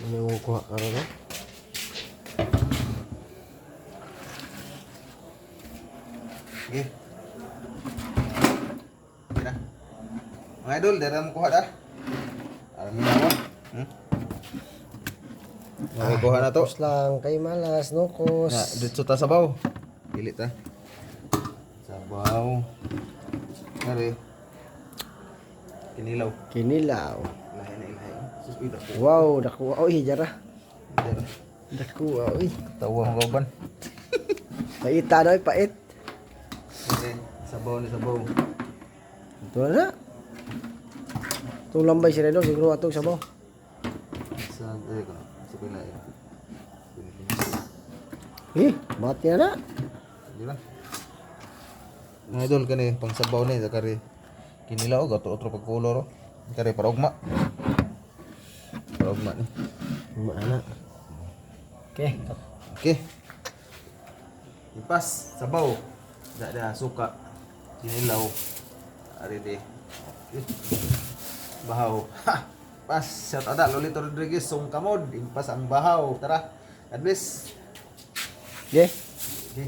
Ano yung kuha ka rin? Sige. Sige na. Mga idol, dara mo kuha dah. Alam niyo ako. Kuha na to. Nukos lang. Kay malas. Nukos. Na, dito ta sabaw. Pili ta. Sabaw. Ngari. Kinilaw. Kinilaw. Lahi na ilahi. Sus, uy, dako. Wow. Dakuha. Uy, jara. Dara. Dakuha. Uy. Tawa mo kauban. Paita na. Pait. Okay. Sabaw ni sabaw. Ito na. Itong lambay si Reno. Siguro atong sabaw. Sa ko na. Sa pila eh. Mati na na. Di ba? Mga idol kani pang sabaw ni sa kari. Kinilaw gato otro pagkulor. Kari para ugma. Para ugma ni. Mana? Okay. Okay. Ipas sabaw. Da suka. Kinilaw. Ari di. Okay. Bahaw. Ha! Pas, shout out Lolito Rodriguez, Song Kamod, impas ang bahaw. Tara, advis. Okay. Okay.